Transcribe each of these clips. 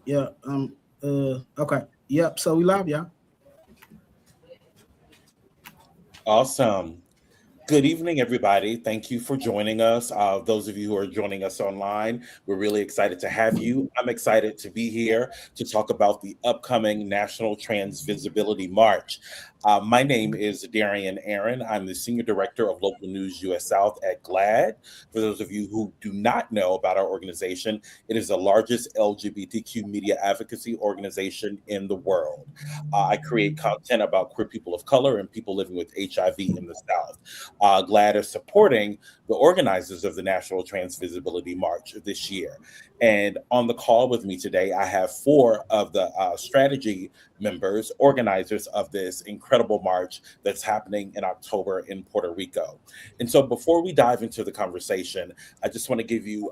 Yeah. Okay. Yep. So we live, y'all. Awesome. Good evening, everybody. Thank you for joining us. Those of you who are joining us online, we're really excited to have you. I'm excited to be here to talk about the upcoming National Trans Visibility March. My name is Darian Aaron. I'm the Senior Director of Local News US South at GLAD. For those of you who do not know about our organization, it is the largest LGBTQ media advocacy organization in the world. I create content about queer people of color and people living with HIV in the South. GLAD is supporting the organizers of the National Trans Visibility March this year. And on the call with me today, I have four of the strategy members, organizers of this incredible march that's happening in October in Puerto Rico. And so before we dive into the conversation, I just want to give you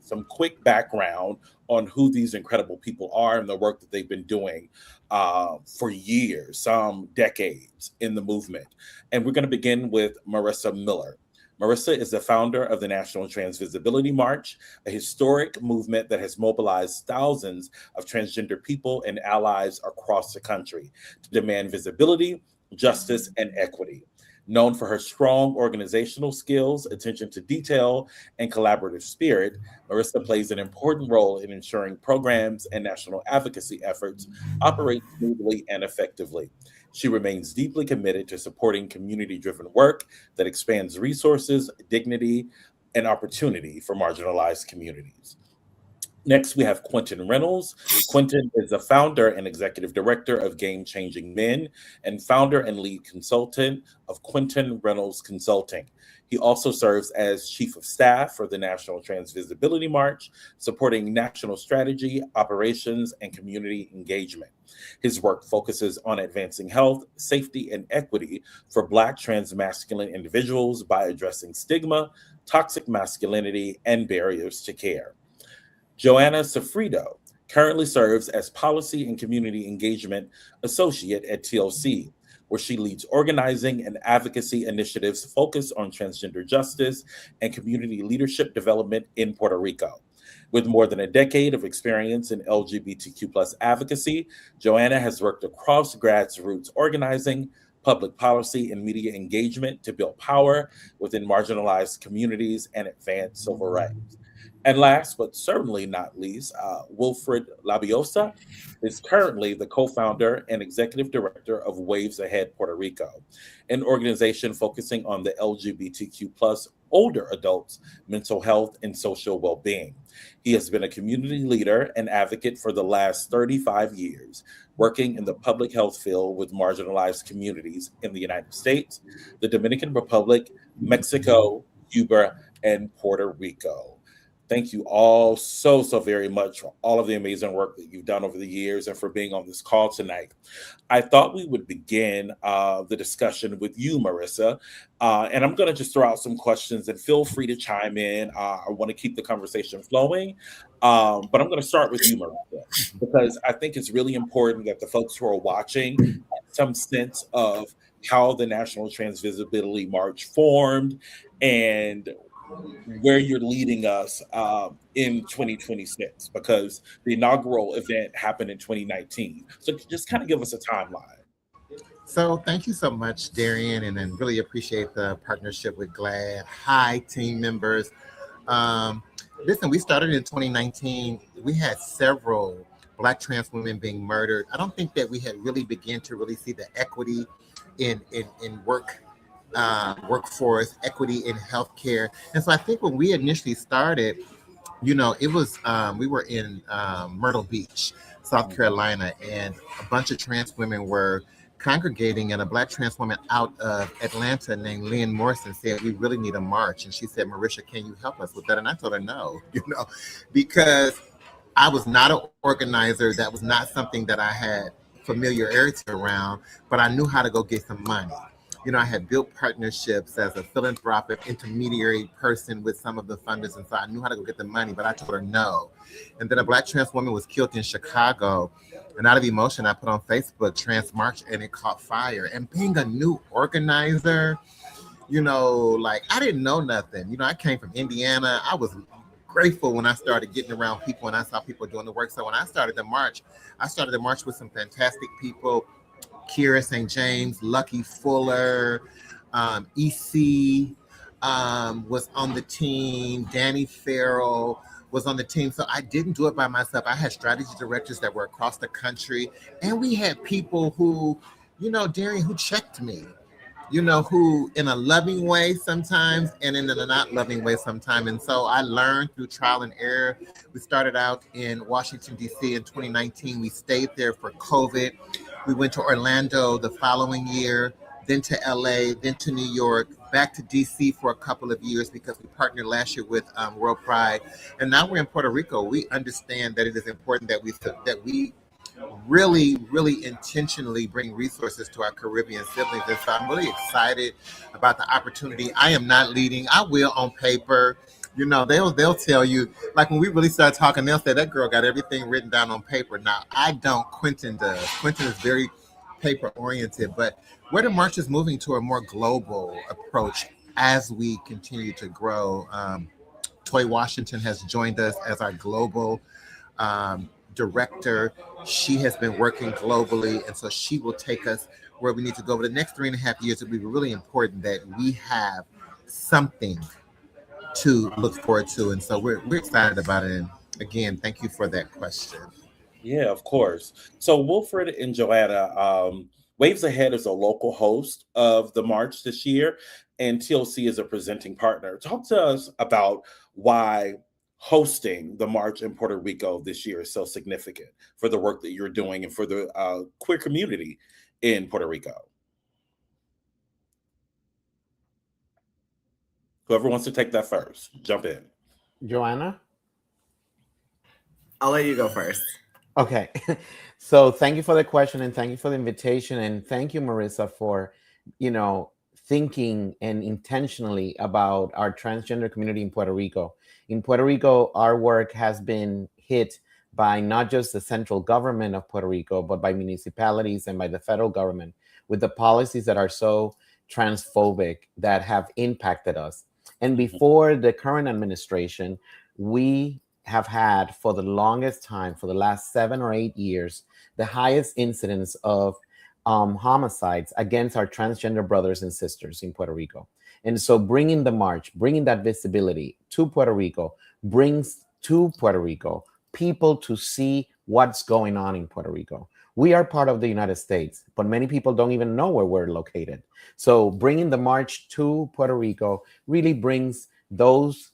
some quick background on who these incredible people are and the work that they've been doing for years, some decades in the movement. And we're going to begin with Marissa Miller. Marissa is the founder of the National Trans Visibility March, a historic movement that has mobilized thousands of transgender people and allies across the country to demand visibility, justice, and equity. Known for her strong organizational skills, attention to detail, and collaborative spirit, Marissa plays an important role in ensuring programs and national advocacy efforts operate smoothly and effectively. She remains deeply committed to supporting community driven work that expands resources, dignity, and opportunity for marginalized communities. Next, we have Quentin Reynolds. Quentin is the founder and executive director of Game Changing Men and founder and lead consultant of Quentin Reynolds Consulting. He also serves as chief of staff for the National Trans Visibility March, supporting national strategy, operations, and community engagement. His work focuses on advancing health, safety, and equity for Black trans masculine individuals by addressing stigma, toxic masculinity, and barriers to care. Joanna Sofrido currently serves as Policy and Community Engagement Associate at TLC, where she leads organizing and advocacy initiatives focused on transgender justice and community leadership development in Puerto Rico. With more than a decade of experience in LGBTQ plus advocacy, Joanna has worked across grassroots organizing, public policy, and media engagement to build power within marginalized communities and advance civil rights. And last but certainly not least, Wilfred Labiosa is currently the co founder and executive director of Waves Ahead Puerto Rico, an organization focusing on the LGBTQ plus older adults' mental health and social well being. He has been a community leader and advocate for the last 35 years, working in the public health field with marginalized communities in the United States, the Dominican Republic, Mexico, Cuba, and Puerto Rico. Thank you all so very much for all of the amazing work that you've done over the years and for being on this call tonight. I thought we would begin the discussion with you, Marissa. And I'm going to just throw out some questions and feel free to chime in. I want to keep the conversation flowing. But I'm going to start with you, Marissa, because I think it's really important that the folks who are watching have some sense of how the National Trans Visibility March formed and where you're leading us in 2026, because the inaugural event happened in 2019. So just kind of give us a timeline. So thank you so much, Darian, and then really appreciate the partnership with GLAD. Hi, team members. Um, Listen, we started in 2019. We had several Black trans women being murdered. I don't think that we had really begun to really see the equity in workforce, equity in healthcare. And so I think when we initially started, it was we were in Myrtle Beach, South Carolina, and a bunch of trans women were congregating, and a Black trans woman out of Atlanta named Lynn Morrison said, "We really need a march." And she said, "Marisha, can you help us with that?" And I told her no, because I was not an organizer. That was not something that I had familiarity around, but I knew how to go get some money. I had built partnerships as a philanthropic intermediary person with some of the funders, and so I knew how to go get the money, but I told her no. And then a Black trans woman was killed in Chicago, and out of emotion, I put on Facebook Trans March, and it caught fire. And being a new organizer, like I didn't know nothing. I came from Indiana. I was grateful when I started getting around people and I saw people doing the work. So when I started the march with some fantastic people. Kira St. James, Lucky Fuller, EC was on the team. Danny Farrell was on the team. So I didn't do it by myself. I had strategy directors that were across the country. And we had people who, Darian, who checked me, who in a loving way sometimes and in a not loving way sometimes. And so I learned through trial and error. We started out in Washington, D.C. in 2019. We stayed there for COVID. We went to Orlando the following year, then to LA, then to New York, back to DC for a couple of years because we partnered last year with World Pride, and now we're in Puerto Rico. We understand that it is important that we really, really intentionally bring resources to our Caribbean siblings. And so I'm really excited about the opportunity. I am not leading. I will on paper. They'll tell you, like when we really start talking, they'll say that girl got everything written down on paper. Now I don't. Quentin does. Quentin is very paper oriented, but where the march is moving to a more global approach as we continue to grow. Toy Washington has joined us as our global director. She has been working globally, and so she will take us where we need to go. Over the next 3.5 years, it will be really important that we have something to look forward to, and so we're excited about it. And again, thank you for that question. Yeah, of course. So Wilfred and Joanna, Waves Ahead is a local host of the March this year, and TLC is a presenting partner. Talk to us about why hosting the March in Puerto Rico this year is so significant for the work that you're doing and for the queer community in Puerto Rico. Whoever wants to take that first, jump in. Joanna? I'll let you go first. Okay. So thank you for the question and thank you for the invitation. And thank you, Marissa, for, thinking and intentionally about our transgender community in Puerto Rico. In Puerto Rico, our work has been hit by not just the central government of Puerto Rico, but by municipalities and by the federal government with the policies that are so transphobic that have impacted us. And before the current administration, we have had for the longest time, for the last 7 or 8 years, the highest incidence of homicides against our transgender brothers and sisters in Puerto Rico. And so bringing the march, bringing that visibility to Puerto Rico, brings to Puerto Rico people to see what's going on in Puerto Rico. We are part of the United States, but many people don't even know where we're located. So bringing the march to Puerto Rico really brings those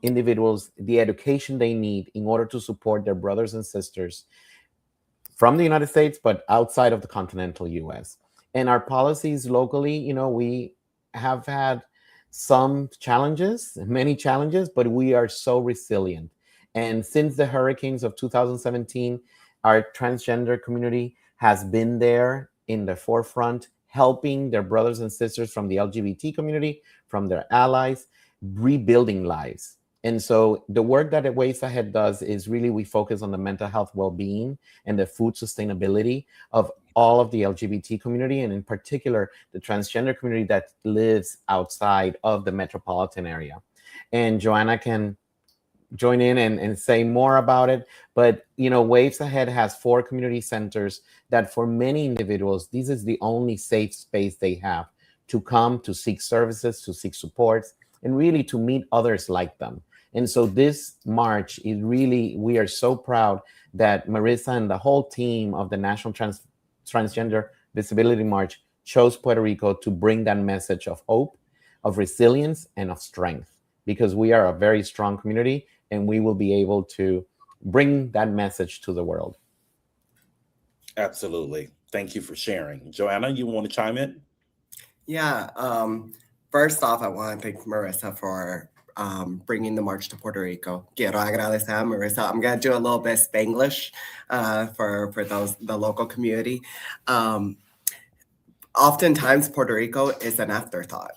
individuals the education they need in order to support their brothers and sisters from the United States, but outside of the continental US. And our policies locally, we have had some challenges, many challenges, but we are so resilient. And since the hurricanes of 2017, our transgender community has been there in the forefront, helping their brothers and sisters from the LGBT community, from their allies, rebuilding lives. And so the work that Waves Ahead does is really we focus on the mental health well-being and the food sustainability of all of the LGBT community, and in particular, the transgender community that lives outside of the metropolitan area. And Joanna can join in and say more about it. But, Waves Ahead has 4 community centers that for many individuals, this is the only safe space they have to come to seek services, to seek supports, and really to meet others like them. And so this march is really, we are so proud that Marissa and the whole team of the National Transgender Visibility March chose Puerto Rico to bring that message of hope, of resilience, and of strength, because we are a very strong community and we will be able to bring that message to the world. Absolutely. Thank you for sharing. Joanna, you want to chime in? Yeah. First off, I want to thank Marissa for bringing the march to Puerto Rico. Quiero agradecer a Marissa. I'm going to do a little bit of Spanglish for the local community. Oftentimes, Puerto Rico is an afterthought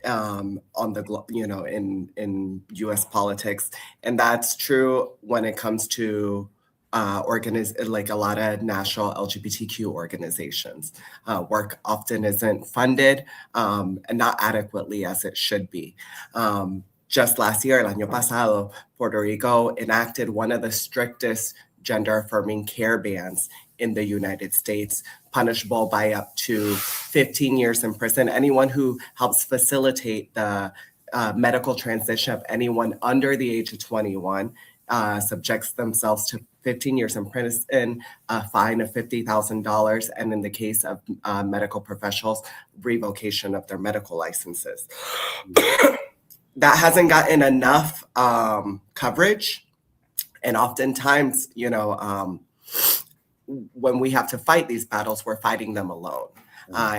on the in U.S. politics, and that's true when it comes to like a lot of national LGBTQ organizations. Work often isn't funded and not adequately as it should be. just last year, el año pasado, Puerto Rico enacted one of the strictest gender-affirming care bans in the United States, punishable by up to 15 years in prison. Anyone who helps facilitate the medical transition of anyone under the age of 21 subjects themselves to 15 years in prison, a fine of $50,000, and in the case of medical professionals, revocation of their medical licenses. That hasn't gotten enough coverage, and oftentimes, when we have to fight these battles, we're fighting them alone.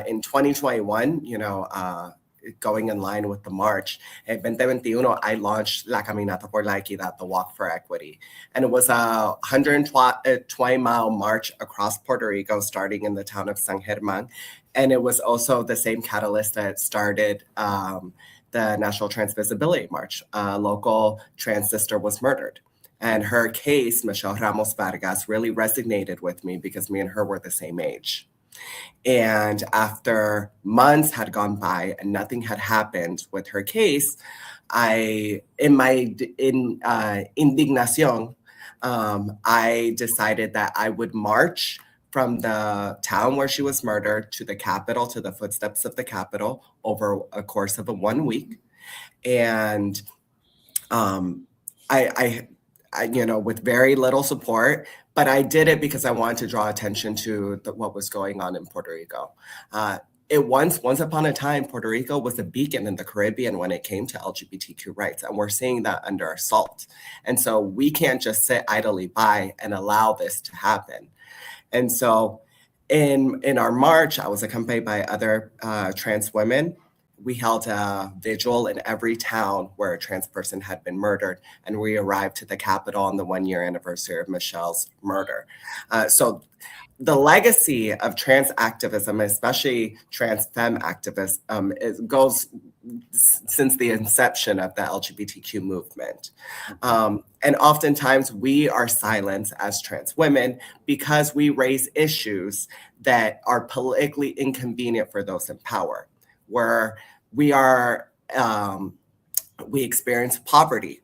In 2021, going in line with the march, in 2021, I launched La Caminata por la Equidad, the Walk for Equity. And it was a 120-mile march across Puerto Rico, starting in the town of San Germán. And it was also the same catalyst that started the National Trans Visibility March. A local trans sister was murdered. And her case, Michelle Ramos Vargas, really resonated with me because me and her were the same age. And after months had gone by and nothing had happened with her case, in my indignación, I decided that I would march from the town where she was murdered to the Capitol, to the footsteps of the Capitol, over a course of 1 week. And I with very little support, but I did it because I wanted to draw attention to what was going on in Puerto Rico. Once upon a time, Puerto Rico was a beacon in the Caribbean when it came to LGBTQ rights, and we're seeing that under assault. And so we can't just sit idly by and allow this to happen. And so in our march, I was accompanied by other trans women. We held a vigil in every town where a trans person had been murdered, and we arrived to the Capitol on the 1-year anniversary of Michelle's murder. So the legacy of trans activism, especially Ntvm activism, it goes since the inception of the LGBTQ movement. And oftentimes we are silenced as trans women because we raise issues that are politically inconvenient for those in power, where we experience poverty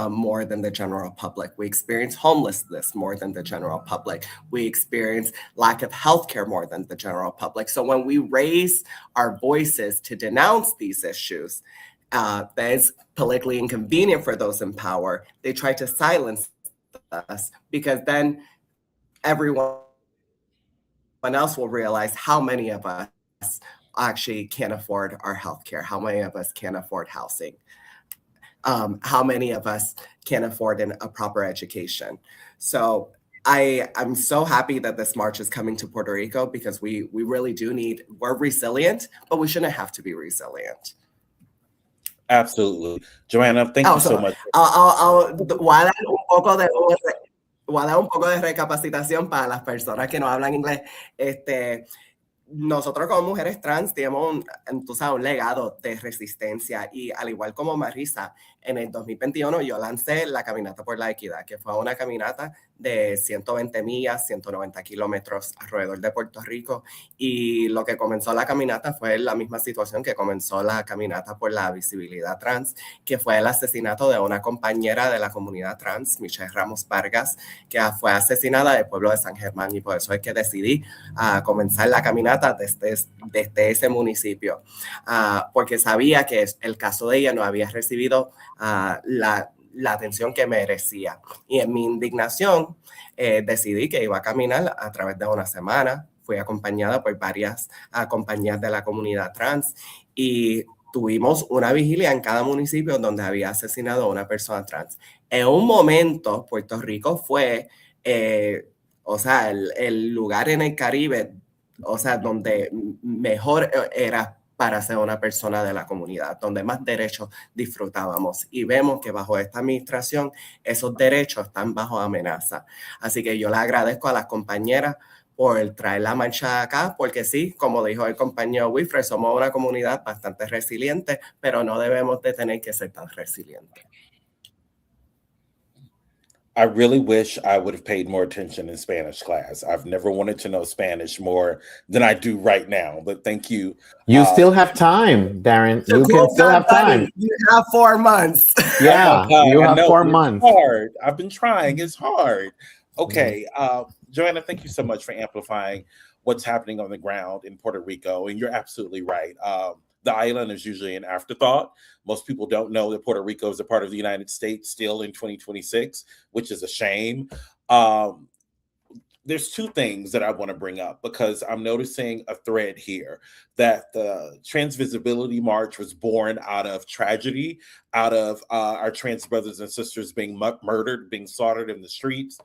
more than the general public. We experience homelessness more than the general public. We experience lack of healthcare more than the general public. So when we raise our voices to denounce these issues, that is politically inconvenient for those in power, they try to silence us, because then everyone else will realize how many of us actually can't afford our healthcare, how many of us can't afford housing, how many of us can't afford a proper education. So I'm so happy that this march is coming to Puerto Rico, because we really do we're resilient, but we shouldn't have to be resilient. Absolutely. Joanna, thank you so much. Voy a dar un poco de recapacitación para las personas que no hablan inglés. Nosotros como mujeres trans tenemos un legado de resistencia, y al igual como Marisa, en el 2021 yo lancé la Caminata por la Equidad, que fue una caminata de 120 millas, 190 kilómetros alrededor de Puerto Rico, y lo que comenzó la caminata fue la misma situación que comenzó la Caminata por la Visibilidad Trans, que fue el asesinato de una compañera de la comunidad trans, Michelle Ramos Vargas, que fue asesinada del pueblo de San Germán, y por eso es que decidí comenzar la caminata desde ese municipio, porque sabía que el caso de ella no había recibido la atención que merecía. Y en mi indignación decidí que iba a caminar a través de una semana. Fui acompañada por varias compañías de la comunidad trans, y tuvimos una vigilia en cada municipio donde había asesinado a una persona trans. En un momento, Puerto Rico fue, el lugar en el Caribe, donde mejor era para ser una persona de la comunidad, donde más derechos disfrutábamos. Y vemos que bajo esta administración esos derechos están bajo amenaza. Así que yo le agradezco a las compañeras por traer la marcha acá, porque sí, como dijo el compañero Wilfred, somos una comunidad bastante resiliente, pero no debemos de tener que ser tan resilientes. I really wish I would have paid more attention in Spanish class. I've never wanted to know Spanish more than I do right now. But thank you. You still have time, Darren. You can Hold still on, have time. buddy. You have 4 months. Yeah, you I have know, 4 but months. it's hard. I've been trying. It's hard. Okay. Joanna, thank you so much for amplifying what's happening on the ground in Puerto Rico. And you're absolutely right. The island is usually an afterthought. Most people don't know that Puerto Rico is a part of the United States still in 2026, which is a shame. There's two things that I want to bring up because I'm noticing a thread here that the Trans Visibility March was born out of tragedy, out of our trans brothers and sisters being murdered, being slaughtered in the streets.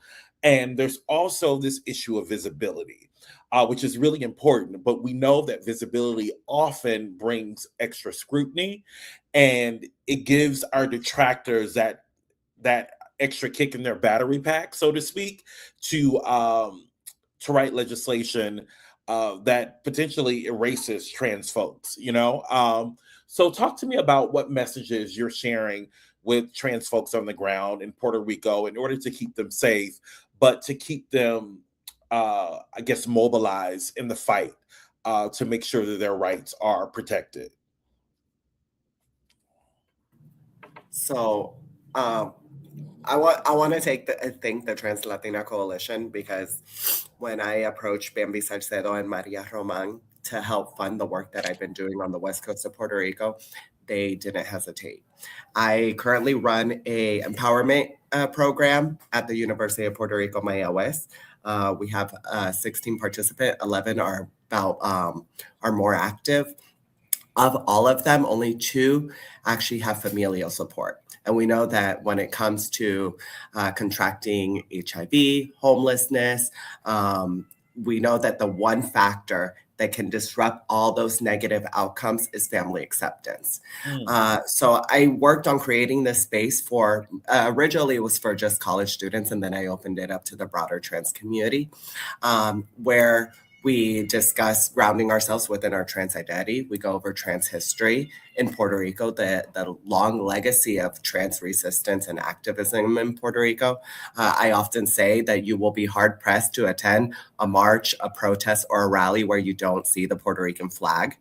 And there's also this issue of visibility, which is really important. But we know that visibility often brings extra scrutiny, and it gives our detractors that extra kick in their battery pack, so to speak, to write legislation that potentially erases trans folks. So talk to me about what messages you're sharing with trans folks on the ground in Puerto Rico in order to keep them safe, but to keep them, I guess, mobilized in the fight to make sure that their rights are protected. So I want to thank the Trans Latina Coalition, because when I approached Bambi Salcedo and Maria Roman to help fund the work that I've been doing on the west coast of Puerto Rico, they didn't hesitate. I currently run a empowerment program at the University of Puerto Rico, Mayagüez. We have 16 participants, 11 are more active. Of all of them, only 2 actually have familial support. And we know that when it comes to contracting HIV, homelessness, we know that the one factor that can disrupt all those negative outcomes is family acceptance. So I worked on creating this space for, originally it was for just college students, and then I opened it up to the broader trans community, where we discuss grounding ourselves within our trans identity. We go over trans history in Puerto Rico, the long legacy of trans resistance and activism in Puerto Rico. I often say that you will be hard pressed to attend a march, a protest, or a rally where you don't see the Puerto Rican flag.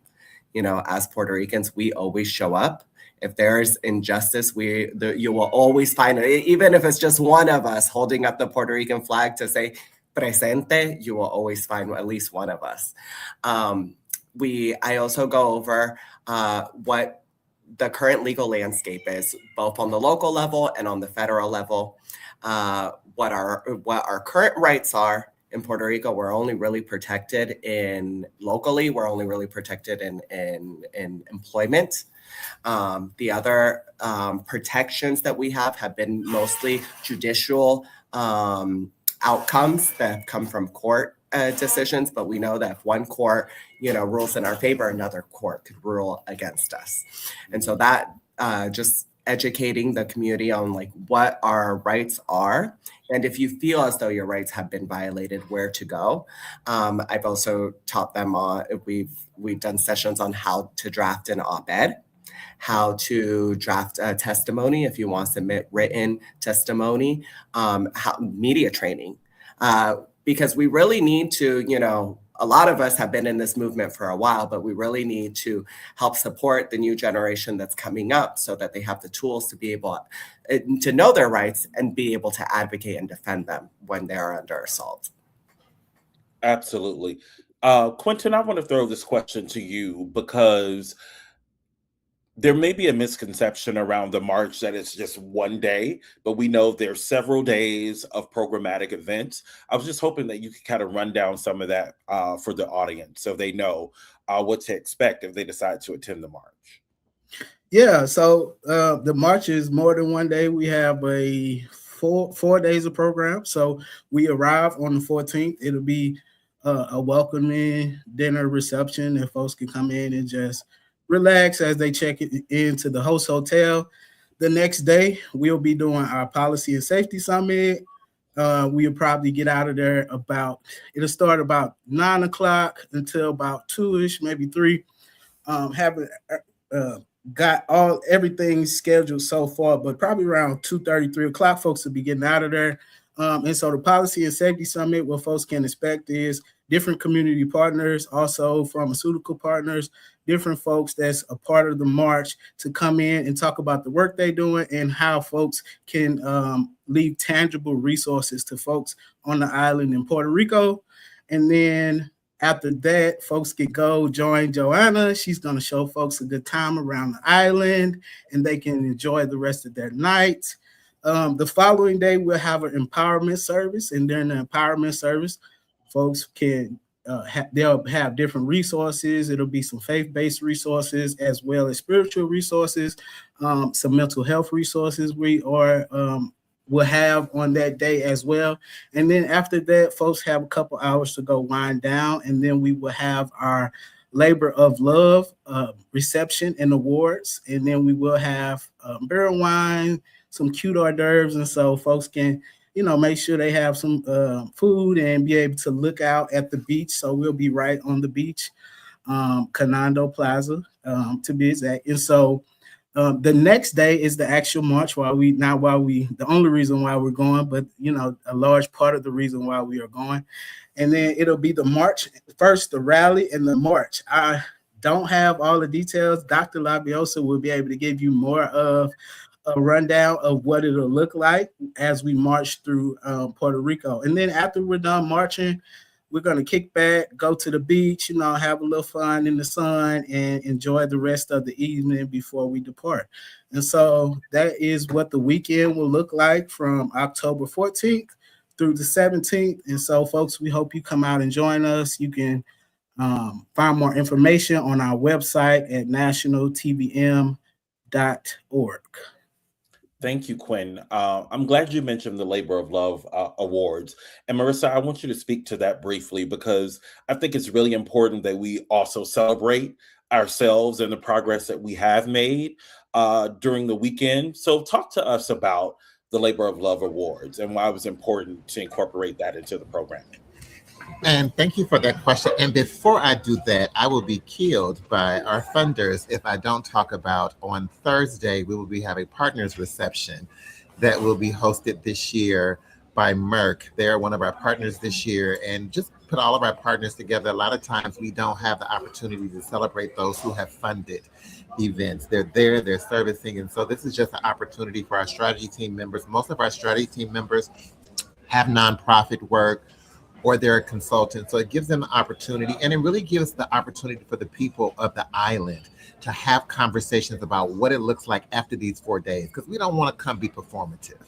As Puerto Ricans, we always show up. If there's injustice, you will always find it, even if it's just one of us holding up the Puerto Rican flag to say, presente, you will always find at least one of us. I also go over what the current legal landscape is, both on the local level and on the federal level. What our current rights are in Puerto Rico. We're only really protected locally. We're only really protected in employment. The other protections that we have been mostly judicial outcomes that come from court decisions, but we know that if one court, rules in our favor, another court could rule against us. And so that just educating the community on what our rights are, and if you feel as though your rights have been violated, where to go. I've also taught them we've done sessions on how to draft an op-ed, how to draft a testimony if you want to submit written testimony, media training, because we really need to, a lot of us have been in this movement for a while, but we really need to help support the new generation that's coming up so that they have the tools to be able to know their rights and be able to advocate and defend them when they're under assault. Absolutely. Quentin, I want to throw this question to you because there may be a misconception around the march that it's just one day, but we know there's several days of programmatic events. I was just hoping that you could kind of run down some of that for the audience so they know what to expect if they decide to attend the march. Yeah, so the march is more than one day. We have a four days of program. So we arrive on the 14th. It'll be a welcoming dinner reception, and folks can come in and just relax as they check it into the host hotel. The next day, we'll be doing our policy and safety summit. We'll probably get out of there it'll start about 9 o'clock until about 2-ish, maybe 3. got everything scheduled so far, but probably around 2:30, 3 o'clock, folks will be getting out of there. And so the Policy and Safety Summit, what folks can expect is different community partners, also pharmaceutical partners, different folks that's a part of the march to come in and talk about the work they're doing and how folks can leave tangible resources to folks on the island in Puerto Rico. And then after that, folks can go join Joanna. She's going to show folks a good time around the island and they can enjoy the rest of their night. The following day, we'll have an empowerment service. And during the empowerment service, folks can they'll have different resources. It'll be some faith-based resources as well as spiritual resources, some mental health resources will have on that day as well. And then after that, folks have a couple hours to go wind down, and then we will have our labor of love reception and awards, and then we will have beer and wine, some cute hors d'oeuvres, and so folks can make sure they have some food and be able to look out at the beach. So we'll be right on the beach, Canando Plaza, to be exact. And so the next day is the actual march. The only reason why we're going, but a large part of the reason why we are going. And then it'll be the march first, the rally, and the march. I don't have all the details. Dr. Labiosa will be able to give you more of a rundown of what it'll look like as we march through Puerto Rico. And then after we're done marching, we're going to kick back, go to the beach, have a little fun in the sun and enjoy the rest of the evening before we depart. And so that is what the weekend will look like from October 14th through the 17th. And so, folks, we hope you come out and join us. You can find more information on our website at nationaltvm.org. Thank you, Quinn. I'm glad you mentioned the Labor of Love Awards. And Marissa, I want you to speak to that briefly because I think it's really important that we also celebrate ourselves and the progress that we have made during the weekend. So talk to us about the Labor of Love Awards and why it was important to incorporate that into the program. And thank you for that question. And before I do that, I will be killed by our funders if I don't talk about on Thursday, we will be having a partners reception that will be hosted this year by Merck. They're one of our partners this year, and just put all of our partners together. A lot of times we don't have the opportunity to celebrate those who have funded events. They're there, they're servicing. And so this is just an opportunity for our strategy team members. Most of our strategy team members have nonprofit work, or they're a consultant. So it gives them an opportunity, and it really gives the opportunity for the people of the island to have conversations about what it looks like after these 4 days, because we don't want to come be performative.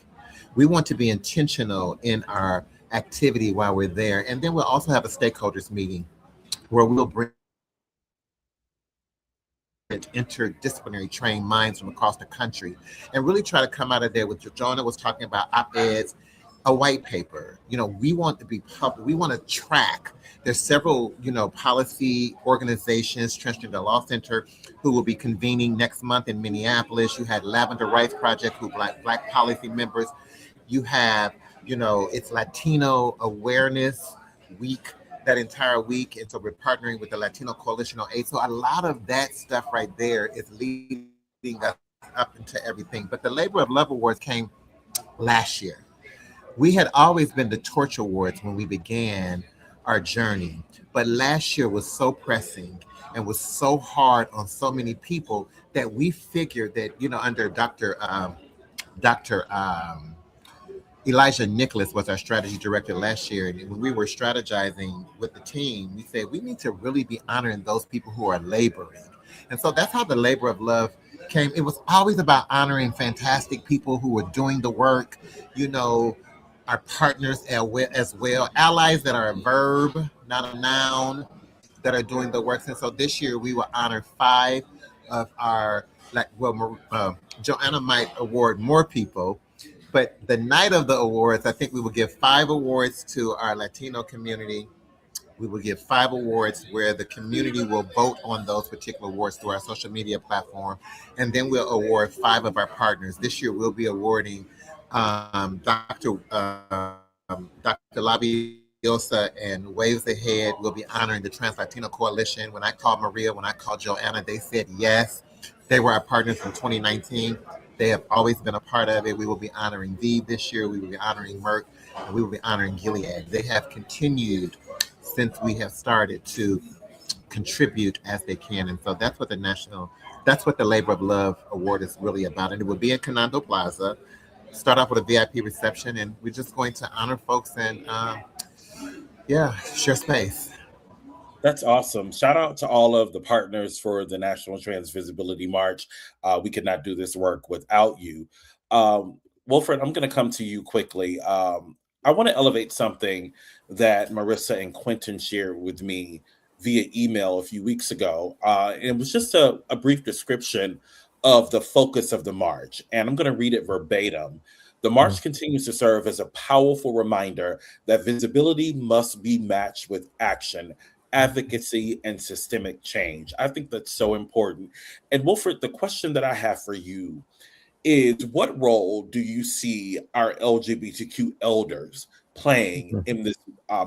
We want to be intentional in our activity while we're there. And then we'll also have a stakeholders meeting where we'll bring interdisciplinary trained minds from across the country and really try to come out of there with Joanna was talking about op-eds, a white paper. We want to be public. We want to track. There's several, policy organizations, Transgender Law Center, who will be convening next month in Minneapolis. You had Lavender Rights Project, who Black policy members. You have, it's Latino Awareness Week, that entire week. And so we're partnering with the Latino Coalition on AIDS. So a lot of that stuff right there is leading us up into everything. But the Labor of Love Awards came last year. We had always been the Torch Awards when we began our journey, but last year was so pressing and was so hard on so many people that we figured that, under Dr. Elijah Nicholas was our strategy director last year, and when we were strategizing with the team, we said we need to really be honoring those people who are laboring. And so that's how the Labor of Love came. It was always about honoring fantastic people who were doing the work, our partners as well, allies that are a verb, not a noun, that are doing the work. And so this year we will honor 5 of our, Joanna might award more people, but the night of the awards, I think we will give 5 awards to our Latino community. We will give 5 awards where the community will vote on those particular awards through our social media platform. And then we'll award 5 of our partners. This year we'll be awarding Dr. Labiosa and Waves Ahead. Will be honoring the Trans Latino Coalition. When I called Maria, when I called Joanna, they said yes. They were our partners from 2019. They have always been a part of it. We will be honoring Thee this year. We will be honoring Merck, and we will be honoring Gilead. They have continued since we have started to contribute as they can. And so that's what the Labor of Love Award is really about. And it will be in Canando Plaza. Start off with a VIP reception, and we're just going to honor folks and, share space. That's awesome. Shout out to all of the partners for the National Trans Visibility March. We could not do this work without you. Wilfred, I'm going to come to you quickly. I want to elevate something that Marissa and Quentin shared with me via email a few weeks ago. And it was just a brief description of the focus of the march. And I'm going to read it verbatim. The march continues to serve as a powerful reminder that visibility must be matched with action, advocacy, and systemic change. I think that's so important. And Wilfred, the question that I have for you is, what role do you see our LGBTQ elders playing in this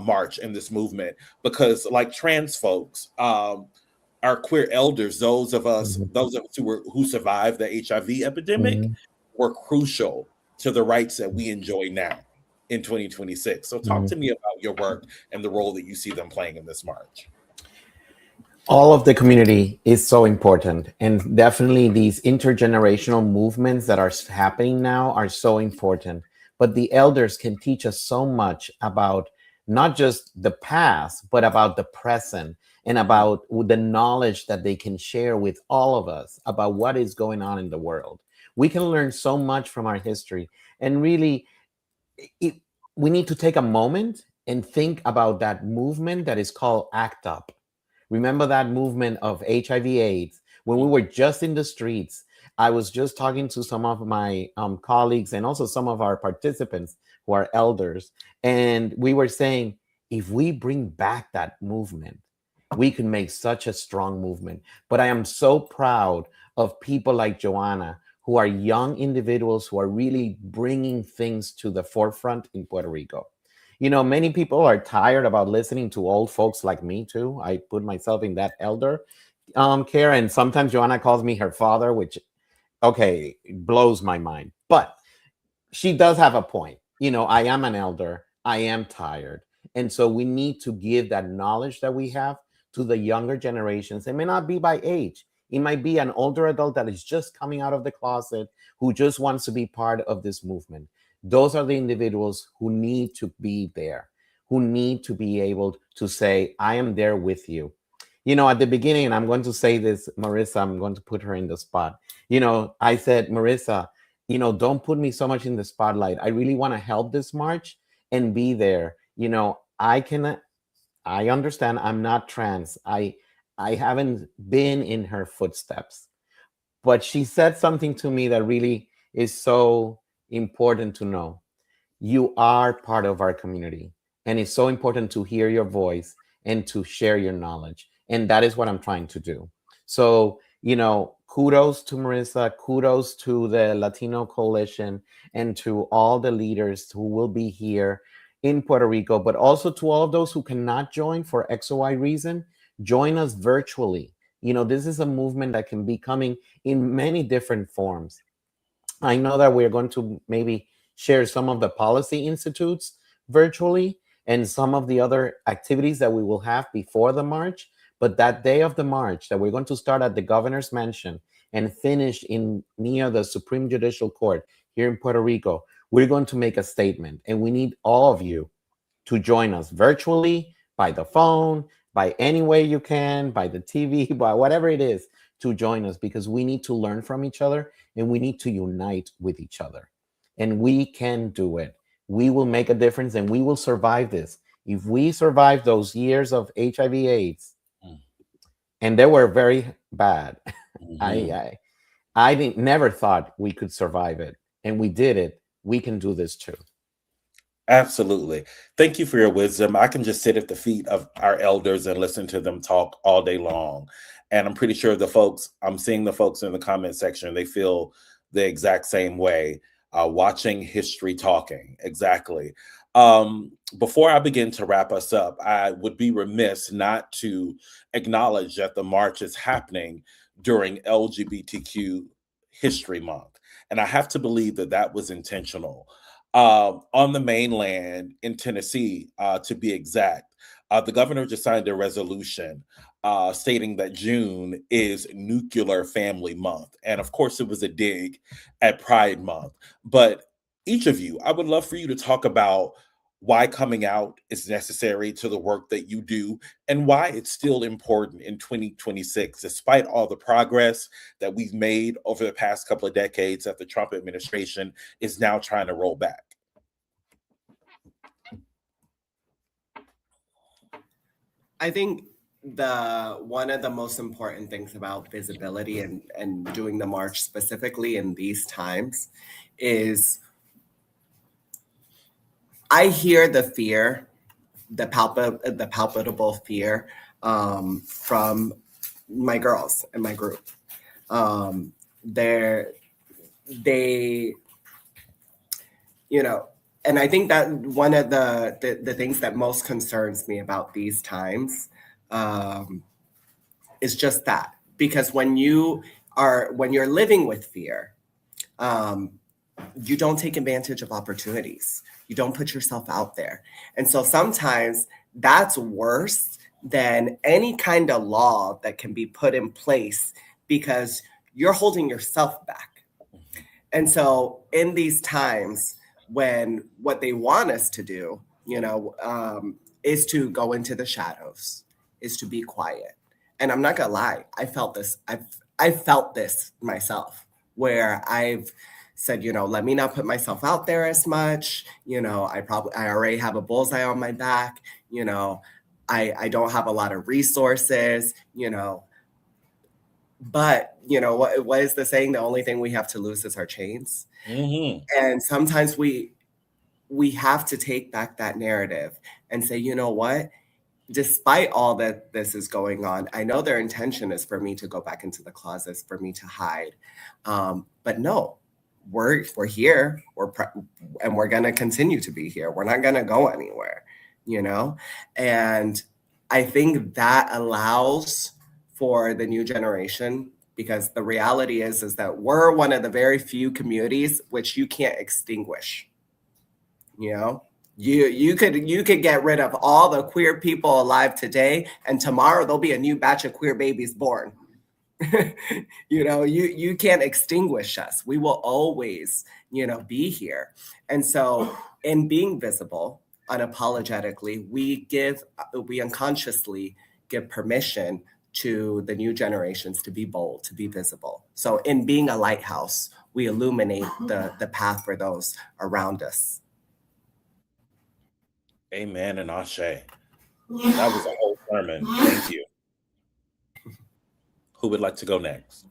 march, in this movement? Because like trans folks, our queer elders, those of us who survived the HIV epidemic, were crucial to the rights that we enjoy now in 2026. So talk to me about your work and the role that you see them playing in this march. All of the community is so important, and definitely these intergenerational movements that are happening now are so important. But the elders can teach us so much about not just the past, but about the present, and about the knowledge that they can share with all of us about what is going on in the world. We can learn so much from our history, and really we need to take a moment and think about that movement that is called ACT UP. Remember that movement of HIV/AIDS when we were just in the streets. I was just talking to some of my colleagues and also some of our participants who are elders, and we were saying, if we bring back that movement, we can make such a strong movement. But I am so proud of people like Joanna, who are young individuals who are really bringing things to the forefront in Puerto Rico. You know, many people are tired about listening to old folks like me too. I put myself in that elder care, and sometimes Joanna calls me her father, which, okay, blows my mind. But she does have a point. You know, I am an elder. I am tired. And so we need to give that knowledge that we have to the younger generations. It may not be by age. It might be an older adult that is just coming out of the closet who just wants to be part of this movement. Those are the individuals who need to be there, who need to be able to say, I am there with you. You know, at the beginning, and I'm going to say this, Marissa, I'm going to put her in the spot. You know, I said, Marissa, you know, don't put me so much in the spotlight. I really want to help this march and be there. You know, I understand I'm not trans. I haven't been in her footsteps. But she said something to me that really is so important to know. You are part of our community, and it's so important to hear your voice and to share your knowledge. And that is what I'm trying to do. So, you know, kudos to Marissa, kudos to the Latino Coalition, and to all the leaders who will be here in Puerto Rico, but also to all of those who cannot join for X or Y reason. Join us virtually. You know, this is a movement that can be coming in many different forms. I know that we're going to maybe share some of the policy institutes virtually and some of the other activities that we will have before the march. But that day of the march, that we're going to start at the governor's mansion and finish in near the Supreme Judicial Court here in Puerto Rico, we're going to make a statement. And we need all of you to join us virtually, by the phone, by any way you can, by the TV, by whatever it is, to join us, because we need to learn from each other and we need to unite with each other. And we can do it. We will make a difference and we will survive this. If we survive those years of HIV/AIDS, and they were very bad, I never thought we could survive it, and we did it. We can do this too. Absolutely. Thank you for your wisdom. I can just sit at the feet of our elders and listen to them talk all day long. And I'm pretty sure I'm seeing the folks in the comment section, they feel the exact same way, watching history talking. Exactly. Before I begin to wrap us up, I would be remiss not to acknowledge that the march is happening during LGBTQ History Month. And I have to believe that that was intentional. On the mainland in Tennessee, to be exact, the governor just signed a resolution stating that June is Nuclear Family Month. And of course, it was a dig at Pride Month. But each of you, I would love for you to talk about why coming out is necessary to the work that you do and why it's still important in 2026, despite all the progress that we've made over the past couple of decades that the Trump administration is now trying to roll back. I think the one of the most important things about visibility and doing the march specifically in these times is I hear the fear, the palpable fear from my girls in my group. They, you know, and I think that one of the things that most concerns me about these times is just that, because when you're living with fear, you don't take advantage of opportunities. You don't put yourself out there. And so sometimes that's worse than any kind of law that can be put in place because you're holding yourself back. And so in these times when what they want us to do, is to go into the shadows, is to be quiet. And I'm not gonna lie, I felt this. I felt this myself, where I've said, let me not put myself out there as much. I already have a bullseye on my back. I don't have a lot of resources. But what is the saying? The only thing we have to lose is our chains. Mm-hmm. And sometimes we have to take back that narrative and say, you know what? Despite all that this is going on, I know their intention is for me to go back into the closets, for me to hide. But no, we're here. And we're going to continue to be here. We're not going to go anywhere, And I think that allows for the new generation, because the reality is that we're one of the very few communities which you can't extinguish. You could get rid of all the queer people alive today, and tomorrow there'll be a new batch of queer babies born. You can't extinguish us. We will always, be here. And so in being visible unapologetically, we unconsciously give permission to the new generations to be bold, to be visible. So in being a lighthouse, we illuminate the path for those around us. Amen and ashe. That was a whole sermon. Thank you. Who would like to go next?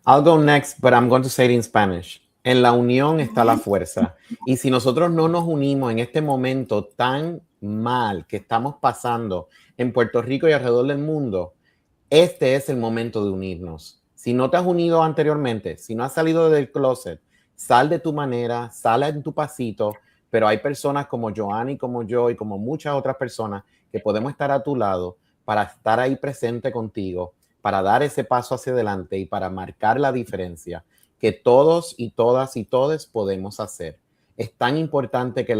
I'll go next, but I'm going to say it in Spanish. En la unión está la fuerza. Y si nosotros no nos unimos en este momento tan mal que estamos pasando en Puerto Rico y alrededor del mundo, este es el momento de unirnos. Si no te has unido anteriormente, si no has salido del closet, sal de tu manera, sal en tu pasito, pero hay personas como Joanny, como yo y como muchas otras personas que podemos estar a tu lado para estar ahí presente contigo, para dar ese paso hacia adelante y para marcar la diferencia que todos y todas y todes podemos hacer. Es tan importante que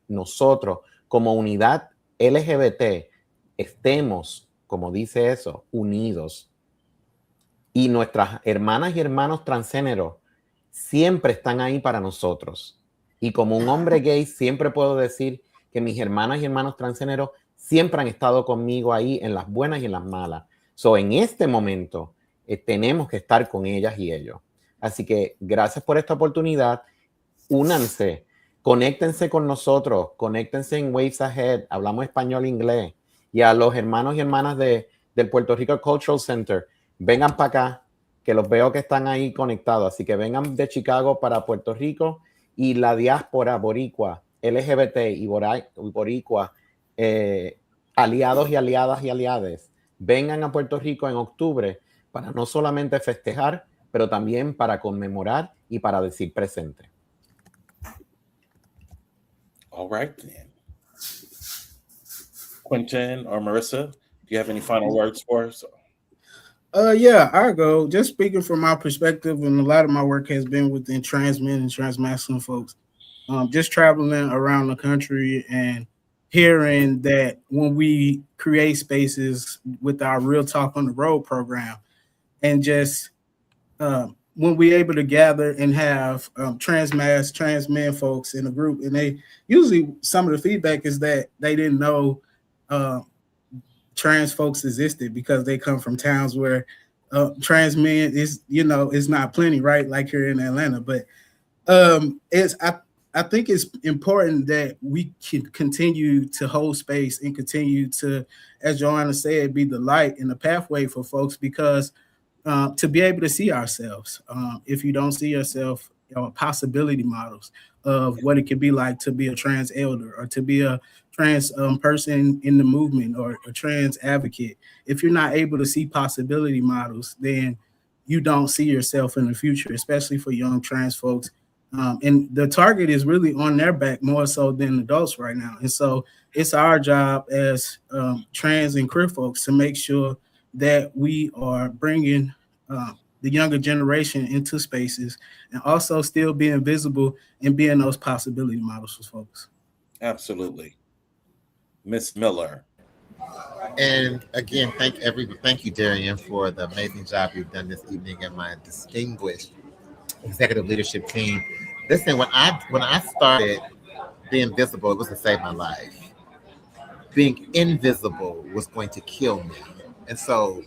nosotros como unidad LGBT estemos, como dice eso, unidos. Y nuestras hermanas y hermanos transgénero siempre están ahí para nosotros. Y como un hombre gay siempre puedo decir que mis hermanas y hermanos transgénero siempre han estado conmigo ahí en las buenas y en las malas. So, en este momento tenemos que estar con ellas y ellos. Así que gracias por esta oportunidad. Únanse, conéctense con nosotros, conéctense en Waves Ahead, hablamos español e inglés. Y a los hermanos y hermanas del Puerto Rico Cultural Center, vengan para acá, que los veo que están ahí conectados. Así que vengan de Chicago para Puerto Rico, y la diáspora boricua, LGBT y boricua, aliados y aliadas y aliades, vengan a Puerto Rico en octubre para no solamente festejar, pero también para conmemorar y para decir presente. All right, then. Quentin or Marissa, do you have any final words for us? Yeah, I go. Just speaking from my perspective, and a lot of my work has been within trans men and trans masculine folks. Just traveling around the country and hearing that when we create spaces with our Real Talk on the Road program, and just when we able to gather and have trans men folks in a group, and they usually some of the feedback is that they didn't know uh, trans folks existed because they come from towns where trans men is not plenty, right? Like here in Atlanta, but it's I think it's important that we can continue to hold space and continue to, as Joanna said, be the light and the pathway for folks because to be able to see ourselves. If you don't see yourself, possibility models of what it could be like to be a trans elder or to be a trans person in the movement or a trans advocate. If you're not able to see possibility models, then you don't see yourself in the future, especially for young trans folks. And the target is really on their back more so than adults right now. And so it's our job as trans and queer folks to make sure that we are bringing the younger generation into spaces and also still being visible and being those possibility models for folks. Absolutely. Miss Miller. And again, thank you, Darian, for the amazing job you've done this evening, and my distinguished executive leadership team. Listen, when I started being visible, it was to save my life. Being invisible was going to kill me. And so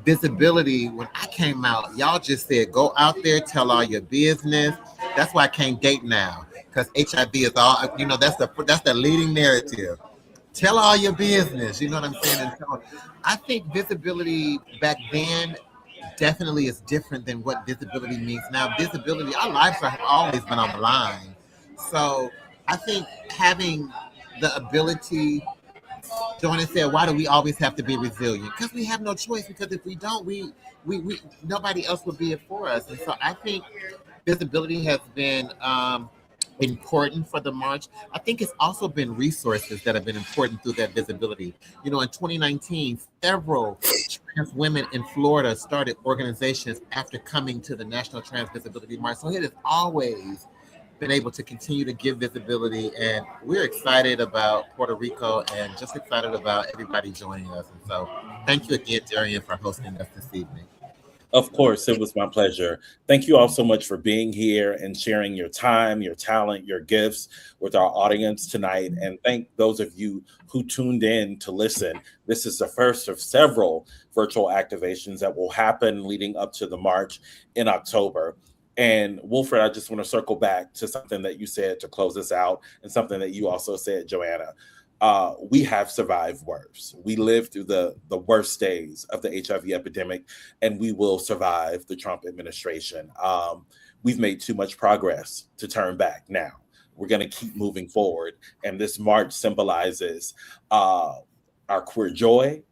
visibility, when I came out, y'all just said, go out there, tell all your business. That's why I can't date now. Because HIV is all, that's the leading narrative. Tell all your business. You know what I'm saying? And so I think visibility back then definitely is different than what visibility means now. Visibility, our lives have always been on the line. So I think having the ability, Joanna said, why do we always have to be resilient? Because we have no choice. Because if we don't, we nobody else will be it for us. And so I think visibility has been important for the march. I think it's also been resources that have been important through that visibility. In 2019, several trans women in Florida started organizations after coming to the National Trans Visibility March. So it has always been able to continue to give visibility, and we're excited about Puerto Rico and just excited about everybody joining us. And so thank you again, Darian, for hosting us this evening. Of course, it was my pleasure. Thank you all so much for being here and sharing your time, your talent, your gifts with our audience tonight. And thank those of you who tuned in to listen. This is the first of several virtual activations that will happen leading up to the march in October. And Wilfred, I just want to circle back to something that you said to close us out and something that you also said, Joanna. We have survived worse. We lived through the worst days of the HIV epidemic, and we will survive the Trump administration. We've made too much progress to turn back now. We're going to keep moving forward. And this march symbolizes our queer joy,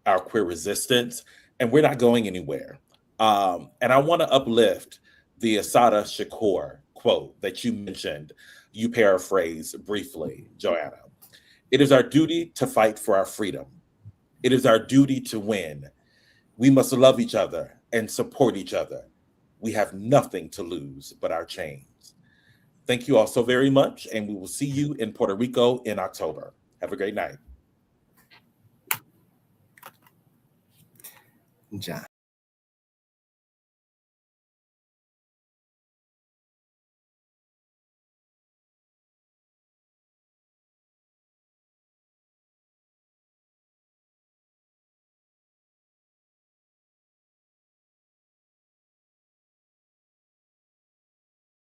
our queer resistance, and we're not going anywhere. And I want to uplift the Asada Shakur quote that you mentioned, you paraphrased briefly, Joanna. It is our duty to fight for our freedom. It is our duty to win. We must love each other and support each other. We have nothing to lose but our chains. Thank you all so very much, and we will see you in Puerto Rico in October. Have a great night. Ja.